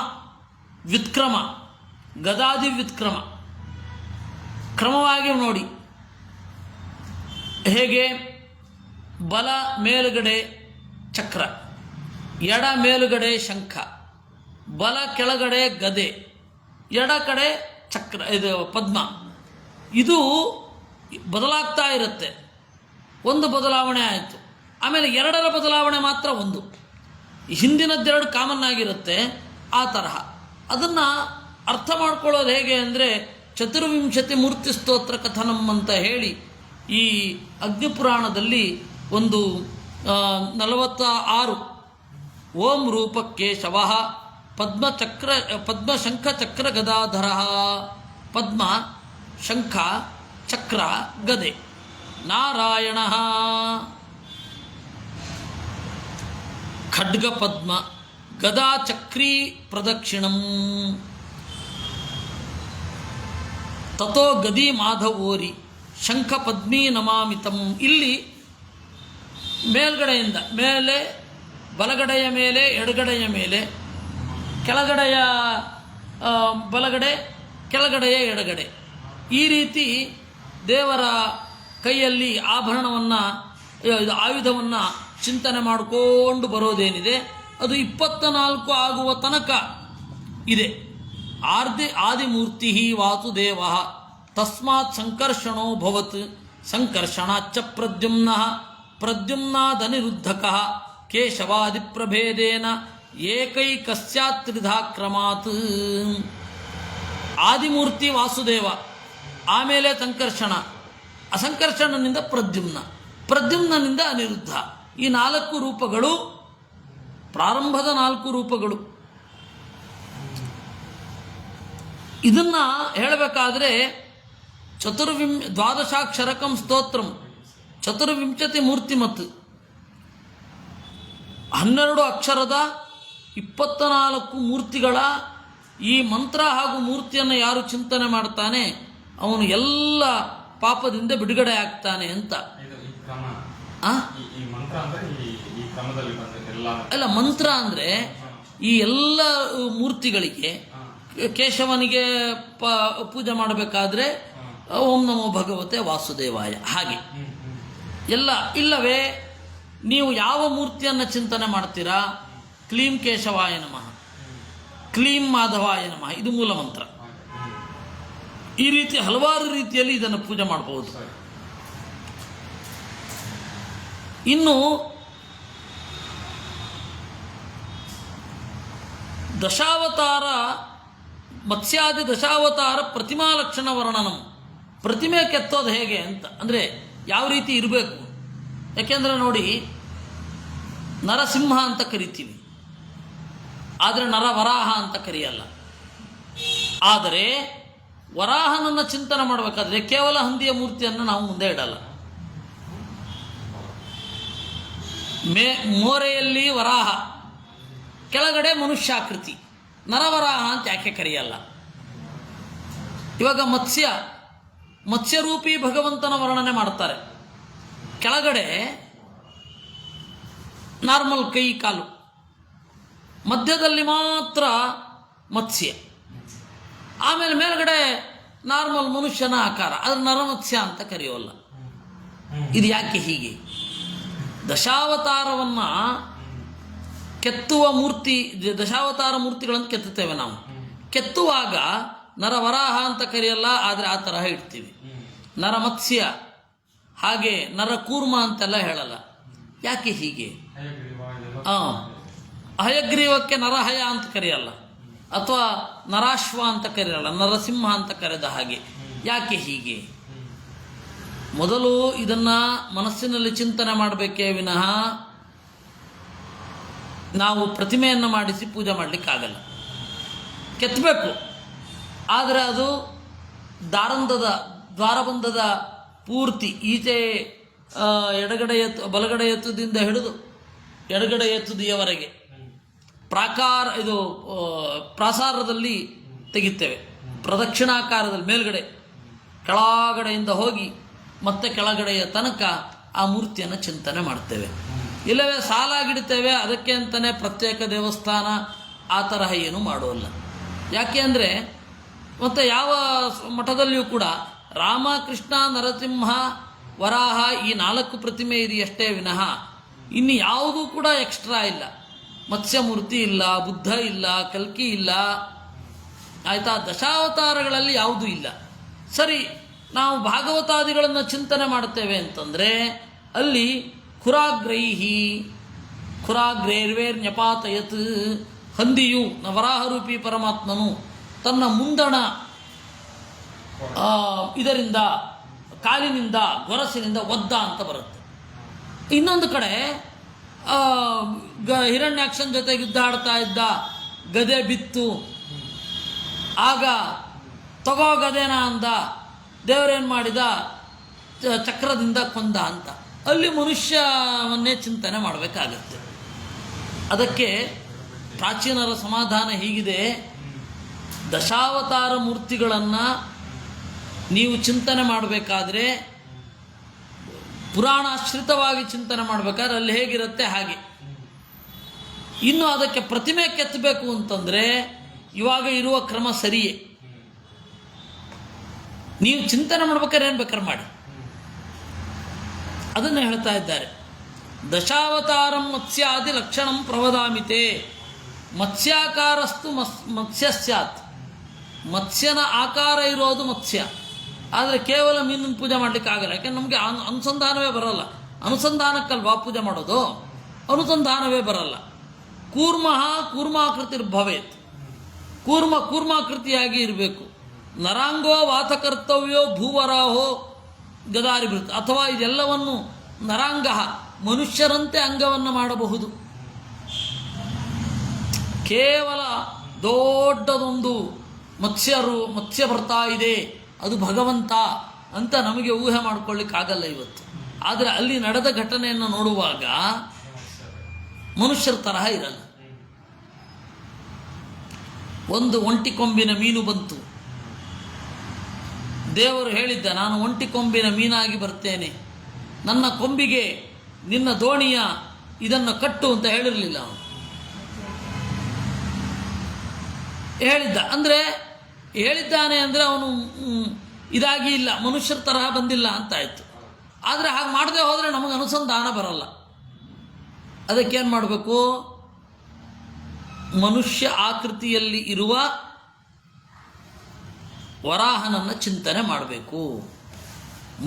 ವ್ಯುತ್ಕ್ರಮ, ಗದಾದಿ ವ್ಯುತ್ಕ್ರಮ ಕ್ರಮವಾಗಿ ನೋಡಿ. ಹೇಗೆ? ಬಲ ಮೇಲುಗಡೆ ಚಕ್ರ, ಎಡ ಮೇಲುಗಡೆ ಶಂಖ, ಬಲ ಕೆಳಗಡೆ ಗದೆ, ಎಡ ಕಡೆ ಚಕ್ರ, ಇದು ಪದ್ಮ. ಇದು ಬದಲಾಗ್ತಾ ಇರುತ್ತೆ. ಒಂದು ಬದಲಾವಣೆ ಆಯಿತು, ಆಮೇಲೆ 2ರ ಬದಲಾವಣೆ ಮಾತ್ರ ಒಂದು. ಹಿಂದಿನದ್ದೆರಡು ಕಾಮನ್ ಆಗಿರುತ್ತೆ. ಆ ತರಹ ಅದನ್ನು ಅರ್ಥ ಮಾಡ್ಕೊಳ್ಳೋದು ಹೇಗೆ ಅಂದರೆ, ಚತುರ್ವಿಂಶತಿ ಮೂರ್ತಿ ಸ್ತೋತ್ರ ಕಥನಂ ಅಂತ ಹೇಳಿ ಈ ಅಗ್ನಿಪುರಾಣದಲ್ಲಿ ಒಂದು 46 ಓಂ ರೂಪಕ್ಕೆ ಶವಃ ಪದ್ಮಶಂಖ ಚಕ್ರ ಗದಾಧರ, ಪದ್ಮ ಶಂಖ ಚಕ್ರ ಗದೆ, ನಾರಾಯಣ ಖಡ್ಗ ಪದ್ಮ ಗದಾ ಚಕ್ರೀ ಪ್ರದಕ್ಷಿಣಂ, ತಥೋ ಗದಿ ಮಾಧವೋರಿ ಶಂಖ ಪದ್ಮೀ ನಮಾಮಿತಂ. ಇಲ್ಲಿ ಮೇಲ್ಗಡೆಯಿಂದ ಮೇಲೆ, ಬಲಗಡೆಯ ಮೇಲೆ, ಎಡಗಡೆಯ ಮೇಲೆ, ಕೆಳಗಡೆಯ ಬಲಗಡೆ, ಕೆಳಗಡೆಯ ಎಡಗಡೆ, ಈ ರೀತಿ ದೇವರ ಕೈಯಲ್ಲಿ ಆಭರಣವನ್ನು, ಆಯುಧವನ್ನು ಚಿಂತನೆ ಮಾಡಿಕೊಂಡು ಬರೋದೇನಿದೆ ಅದು 24 ಆಗುವ ತನಕ ಇದೆ. ಆದಿಮೂರ್ತಿ ವಾಸುದೇವ ತಸ್ಮಾತ್ ಸಂಕರ್ಷಣೋ ಭವತ್, ಸಂಕರ್ಷಣಾಚ್ಚ ಪ್ರದ್ಯುಮ್ನಾದನಿರುದ್ಧಕ ಕೇಶವಾದಿಪ್ರಭೇದೇನ ಏಕೈಕಸ್ಯಾತ್ ತ್ರಿಧಾ ಕ್ರಮಾತ್. ಆದಿಮೂರ್ತಿ ವಾಸುದೇವ, ಆಮೇಲೆ ಸಂಕರ್ಷಣ, ಅಸಂಕರ್ಷಣನಿಂದ ಪ್ರದ್ಯುಮ್ನನಿಂದ ಅನಿರುದ್ಧ. ಈ 4 ರೂಪಗಳು ಪ್ರಾರಂಭದ 4 ರೂಪಗಳು. ಇದನ್ನು ಹೇಳಬೇಕಾದ್ರೆ ದ್ವಾದಶಾಕ್ಷರಕಂ ಸ್ತೋತ್ರಂ ಚತುರ್ವಿಂಶತಿ ಮೂರ್ತಿಮತ್, 12 ಅಕ್ಷರದ 24 ಮೂರ್ತಿಗಳ ಈ ಮಂತ್ರ ಹಾಗೂ ಮೂರ್ತಿಯನ್ನು ಯಾರು ಚಿಂತನೆ ಮಾಡ್ತಾನೆ ಅವನು ಎಲ್ಲ ಪಾಪದಿಂದ ಬಿಡುಗಡೆ ಆಗ್ತಾನೆ ಅಂತ. ಅಲ್ಲ, ಮಂತ್ರ ಅಂದರೆ ಈ ಎಲ್ಲ ಮೂರ್ತಿಗಳಿಗೆ ಕೇಶವನಿಗೆ ಪೂಜೆ ಮಾಡಬೇಕಾದ್ರೆ ಓಂ ನಮೋ ಭಗವತೆ ವಾಸುದೇವಾಯ, ಹಾಗೆ ಎಲ್ಲ. ಇಲ್ಲವೇ ನೀವು ಯಾವ ಮೂರ್ತಿಯನ್ನು ಚಿಂತನೆ ಮಾಡ್ತೀರಾ, ಕ್ಲೀಂ ಕೇಶವಾಯ ನಮಃ, ಕ್ಲೀಂ ಮಾಧವಾಯ ನಮಃ, ಇದು ಮೂಲ ಮಂತ್ರ. ಈ ರೀತಿ ಹಲವಾರು ರೀತಿಯಲ್ಲಿ ಇದನ್ನು ಪೂಜೆ ಮಾಡಬಹುದು. ಇನ್ನು ದಶಾವತಾರ, ಮತ್ಸ್ಯಾದಿ ದಶಾವತಾರ ಪ್ರತಿಮಾ ಲಕ್ಷಣ ವರ್ಣನಂ, ಪ್ರತಿಮೆ ಕೆತ್ತೋದು ಹೇಗೆ ಅಂತ, ಅಂದರೆ ಯಾವ ರೀತಿ ಇರಬೇಕು. ಯಾಕೆಂದರೆ ನೋಡಿ, ನರಸಿಂಹ ಅಂತ ಕರಿತೀವಿ, ಆದರೆ ನರವರಾಹ ಅಂತ ಕರೆಯಲ್ಲ. ಆದರೆ ವರಾಹನನ್ನು ಚಿಂತನೆ ಮಾಡಬೇಕಾದ್ರೆ ಕೇವಲ ಹಂದಿಯ ಮೂರ್ತಿಯನ್ನು ನಾವು ಮುಂದೆ ಇಡಲ್ಲ. ಮೋರೆಯಲ್ಲಿ ವರಾಹ, ಕೆಳಗಡೆ ಮನುಷ್ಯಾಕೃತಿ, ನರವರಾಹ ಅಂತ ಯಾಕೆ ಕರೆಯಲ್ಲ. ಇವಾಗ ಮತ್ಸ್ಯರೂಪಿ ಭಗವಂತನ ವರ್ಣನೆ ಮಾಡ್ತಾರೆ. ಕೆಳಗಡೆ ನಾರ್ಮಲ್ ಕೈ ಕಾಲು, ಮಧ್ಯದಲ್ಲಿ ಮಾತ್ರ ಮತ್ಸ್ಯ, ಆಮೇಲೆ ಮೇಲ್ಗಡೆ ನಾರ್ಮಲ್ ಮನುಷ್ಯನ ಆಕಾರ, ಅದ್ರ ನರಮತ್ಸ್ಯ ಅಂತ ಕರೆಯೋಲ್ಲ. ಇದು ಯಾಕೆ ಹೀಗೆ? ದಶಾವತಾರವನ್ನು ಕೆತ್ತುವ ಮೂರ್ತಿ, ದಶಾವತಾರ ಮೂರ್ತಿಗಳನ್ನು ಕೆತ್ತುತ್ತೇವೆ ನಾವು. ಕೆತ್ತುವಾಗ ನರವರಾಹ ಅಂತ ಕರೆಯಲ್ಲ, ಆದರೆ ಆ ತರಹ ಇಡ್ತೀವಿ. ನರಮತ್ಸ್ಯ, ಹಾಗೆ ನರಕೂರ್ಮ ಅಂತೆಲ್ಲ ಹೇಳಲ್ಲ. ಯಾಕೆ ಹೀಗೆ? ಹಯಗ್ರೀವಕ್ಕೆ ನರಹಯ ಅಂತ ಕರೆಯಲ್ಲ, ಅಥವಾ ನರಾಶ್ವ ಅಂತ ಕರೆಯಲ್ಲ, ನರಸಿಂಹ ಅಂತ ಕರೆದ ಹಾಗೆ. ಯಾಕೆ ಹೀಗೆ? ಮೊದಲು ಇದನ್ನು ಮನಸ್ಸಿನಲ್ಲಿ ಚಿಂತನೆ ಮಾಡಬೇಕೇ ವಿನಃ ನಾವು ಪ್ರತಿಮೆಯನ್ನು ಮಾಡಿಸಿ ಪೂಜೆ ಮಾಡಲಿಕ್ಕಾಗಲ್ಲ. ಕೆತ್ತಬೇಕು, ಆದರೆ ಅದು ದ್ವಾರಬಂಧದ ಪೂರ್ತಿ ಈಚೆ ಎಡಗಡೆ ಬಲಗಡೆ ಎತ್ತುದಿಂದ ಹಿಡಿದು ಎಡಗಡೆ ಎತ್ತುದಿಯವರೆಗೆ ಪ್ರಾಸಾರದಲ್ಲಿ ತೆಗಿತೇವೆ. ಪ್ರದಕ್ಷಿಣಾಕಾರದಲ್ಲಿ ಮೇಲ್ಗಡೆ ಕೆಳಗಡೆಯಿಂದ ಹೋಗಿ ಮತ್ತೆ ಕೆಳಗಡೆಯ ತನಕ ಆ ಮೂರ್ತಿಯನ್ನು ಚಿಂತನೆ ಮಾಡ್ತೇವೆ. ಇಲ್ಲವೇ ಸಾಲಾಗಿಡ್ತೇವೆ, ಅದಕ್ಕೆ ಅಂತಲೇ ಪ್ರತ್ಯೇಕ ದೇವಸ್ಥಾನ ಆ ತರಹ ಏನೂ ಮಾಡೋಲ್ಲ. ಯಾಕೆ ಅಂದರೆ ಮತ್ತು ಯಾವ ಮಠದಲ್ಲಿಯೂ ಕೂಡ ರಾಮ, ಕೃಷ್ಣ, ನರಸಿಂಹ, ವರಾಹ ಈ 4 ಪ್ರತಿಮೆ ಇದೆಯಷ್ಟೇ ವಿನಃ ಇನ್ನು ಯಾವುದೂ ಕೂಡ ಎಕ್ಸ್ಟ್ರಾ ಇಲ್ಲ. ಮತ್ಸ್ಯಮೂರ್ತಿ ಇಲ್ಲ, ಬುದ್ಧ ಇಲ್ಲ, ಕಲ್ಕಿ ಇಲ್ಲ, ಆಯಿತಾ. ದಶಾವತಾರಗಳಲ್ಲಿ ಯಾವುದೂ ಇಲ್ಲ. ಸರಿ, ನಾವು ಭಾಗವತಾದಿಗಳನ್ನು ಚಿಂತನೆ ಮಾಡ್ತೇವೆ ಅಂತಂದರೆ ಅಲ್ಲಿ ಖುರಾಗ್ರೇರ್ವೇರ್ನ್ಯಪಾತಯತ್, ಹಂದಿಯು ವರಾಹರೂಪಿ ಪರಮಾತ್ಮನು ತನ್ನ ಮುಂದಣ ಇದರಿಂದ ಕಾಲಿನಿಂದ ಗೊರಸಿನಿಂದ ಒದ್ದ ಅಂತ ಬರುತ್ತೆ. ಇನ್ನೊಂದು ಕಡೆ ಹಿರಣ್ಯಾಕ್ಷನ ಜೊತೆ ಯುದ್ಧ ಆಡ್ತಾ ಇದ್ದ, ಗದೆ ಬಿತ್ತು, ಆಗ ತಗೋ ಗದೆನ ಅಂದ, ದೇವರೇನು ಮಾಡಿದ, ಚಕ್ರದಿಂದ ಕೊಂದ ಅಂತ. ಅಲ್ಲಿ ಮನುಷ್ಯವನ್ನೇ ಚಿಂತನೆ ಮಾಡಬೇಕಾಗತ್ತೆ. ಅದಕ್ಕೆ ಪ್ರಾಚೀನರ ಸಮಾಧಾನ ಹೀಗಿದೆ, ದಶಾವತಾರ ಮೂರ್ತಿಗಳನ್ನು ನೀವು ಚಿಂತನೆ ಮಾಡಬೇಕಾದ್ರೆ, ಪುರಾಣಾಶ್ರಿತವಾಗಿ ಚಿಂತನೆ ಮಾಡಬೇಕಾದ್ರೆ ಅಲ್ಲಿ ಹೇಗಿರುತ್ತೆ ಹಾಗೆ. ಇನ್ನು ಅದಕ್ಕೆ ಪ್ರತಿಮೆ ಕೆತ್ತಬೇಕು ಅಂತಂದರೆ ಇವಾಗ ಇರುವ ಕ್ರಮ ಸರಿಯೇ. ನೀವು ಚಿಂತನೆ ಮಾಡ್ಬೇಕಾದ್ರೆ ಏನು ಬೇಕಾದ್ರೆ ಮಾಡಿ, ಅದನ್ನು ಹೇಳ್ತಾ ಇದ್ದಾರೆ. ದಶಾವತಾರಂ ಮತ್ಸ್ಯಾದಿ ಲಕ್ಷಣಂ ಪ್ರವದಾಮಿತೆ. ಮತ್ಸ್ಯಾಕಾರಸ್ತು ಮತ್ಸ್ಯ ಸ್ಯಾತ್. ಮತ್ಸ್ಯನ ಆಕಾರ ಇರೋದು ಮತ್ಸ್ಯ, ಆದರೆ ಕೇವಲ ಮೀನಿನ ಪೂಜೆ ಮಾಡಲಿಕ್ಕೆ ಆಗಲ್ಲ. ಯಾಕೆಂದ್ರೆ ನಮಗೆ ಅನುಸಂಧಾನವೇ ಬರಲ್ಲ. ಅನುಸಂಧಾನಕ್ಕಲ್ವಾ ಪೂಜೆ ಮಾಡೋದು, ಅನುಸಂಧಾನವೇ ಬರಲ್ಲ. ಕೂರ್ಮಃ ಕೂರ್ಮಾಕೃತಿರ್ಭವೇತ್. ಕೂರ್ಮಾಕೃತಿಯಾಗಿ ಇರಬೇಕು. ನರಾಂಗೋ ವಾತಕರ್ತವ್ಯೋ ಭೂವರಾಹೋ ಗದಾರಿಭೃತ್. ಅಥವಾ ಇದೆಲ್ಲವನ್ನು ನರಾಂಗ, ಮನುಷ್ಯರಂತೆ ಅಂಗವನ್ನು ಮಾಡಬಹುದು. ಕೇವಲ ದೊಡ್ಡದೊಂದು ಮತ್ಸ್ಯ ಬರ್ತಾ ಇದೆ, ಅದು ಭಗವಂತ ಅಂತ ನಮಗೆ ಊಹೆ ಮಾಡ್ಕೊಳ್ಳಿಕ್ಕಾಗಲ್ಲ ಇವತ್ತು. ಆದರೆ ಅಲ್ಲಿ ನಡೆದ ಘಟನೆಯನ್ನು ನೋಡುವಾಗ ಮನುಷ್ಯರ ತರಹ ಇರಲ್ಲ. ಒಂದು ಒಂಟಿ ಕೊಂಬಿನ ಮೀನು ಬಂತು. ದೇವರು ಹೇಳಿದ್ದ, ನಾನು ಒಂಟಿ ಕೊಂಬಿನ ಮೀನಾಗಿ ಬರ್ತೇನೆ, ನನ್ನ ಕೊಂಬಿಗೆ ನಿನ್ನ ದೋಣಿಯ ಇದನ್ನು ಕಟ್ಟು ಅಂತ ಹೇಳಿರಲಿಲ್ಲ. ಅವನು ಹೇಳಿದ್ದಾನೆ ಅಂದರೆ ಅವನು ಇದಾಗಿ ಇಲ್ಲ, ಮನುಷ್ಯರ ತರಹ ಬಂದಿಲ್ಲ ಅಂತಾಯಿತು. ಆದರೆ ಹಾಗೆ ಮಾಡದೆ ಹೋದರೆ ನಮಗೆ ಅನುಸಂಧಾನ ಬರಲ್ಲ. ಅದಕ್ಕೇನು ಮಾಡಬೇಕು? ಮನುಷ್ಯ ಆಕೃತಿಯಲ್ಲಿ ಇರುವ ವರಾಹನನ್ನು ಚಿಂತನೆ ಮಾಡಬೇಕು.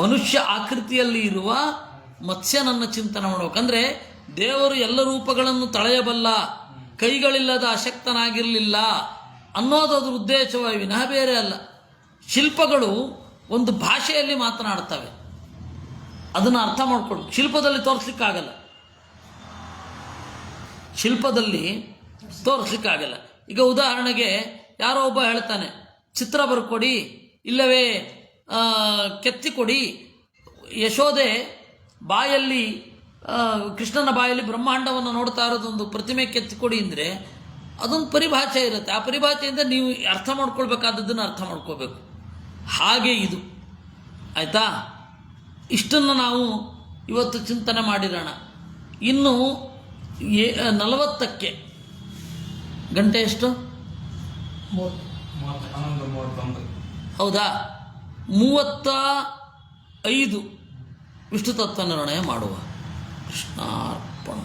ಮನುಷ್ಯ ಆಕೃತಿಯಲ್ಲಿ ಇರುವ ಮತ್ಸ್ಯನನ್ನು ಚಿಂತನೆ ಮಾಡಬೇಕಂದ್ರೆ, ದೇವರು ಎಲ್ಲ ರೂಪಗಳನ್ನು ತಳೆಯಬಲ್ಲ, ಕೈಗಳಿಲ್ಲದ ಅಶಕ್ತನಾಗಿರಲಿಲ್ಲ ಅನ್ನೋದದ್ರ ಉದ್ದೇಶವೇ ವಿನಃ ಬೇರೆ ಅಲ್ಲ. ಶಿಲ್ಪಗಳು ಒಂದು ಭಾಷೆಯಲ್ಲಿ ಮಾತನಾಡ್ತವೆ, ಅದನ್ನು ಅರ್ಥ ಮಾಡ್ಕೊಂಡು ಶಿಲ್ಪದಲ್ಲಿ ತೋರಿಸ್ಲಿಕ್ಕಾಗಲ್ಲ. ಈಗ ಉದಾಹರಣೆಗೆ ಯಾರೋ ಒಬ್ಬ ಹೇಳ್ತಾನೆ, ಚಿತ್ರ ಬರ್ಕೊಡಿ, ಇಲ್ಲವೇ ಕೆತ್ತಿಕೊಡಿ. ಯಶೋದೆ ಬಾಯಲ್ಲಿ, ಕೃಷ್ಣನ ಬಾಯಲ್ಲಿ ಬ್ರಹ್ಮಾಂಡವನ್ನು ನೋಡ್ತಾ ಇರೋದೊಂದು ಪ್ರತಿಮೆ ಕೆತ್ತಿಕೊಡಿ ಅಂದರೆ ಅದೊಂದು ಪರಿಭಾಷೆ ಇರುತ್ತೆ. ಆ ಪರಿಭಾಷೆಯಿಂದ ನೀವು ಅರ್ಥ ಮಾಡ್ಕೊಳ್ಬೇಕಾದದ್ದನ್ನು ಅರ್ಥ ಮಾಡ್ಕೋಬೇಕು. ಹಾಗೆ ಇದು ಆಯಿತಾ? ಇಷ್ಟನ್ನು ನಾವು ಇವತ್ತು ಚಿಂತನೆ ಮಾಡಿರೋಣ. ಇನ್ನು 40ಕ್ಕೆ ಗಂಟೆ ಎಷ್ಟು? ಹೌದಾ? 35 ವಿಷ್ಣು ತತ್ವ ನಿರ್ಣಯ ಮಾಡುವ. ಕೃಷ್ಣಾರ್ಪಣ.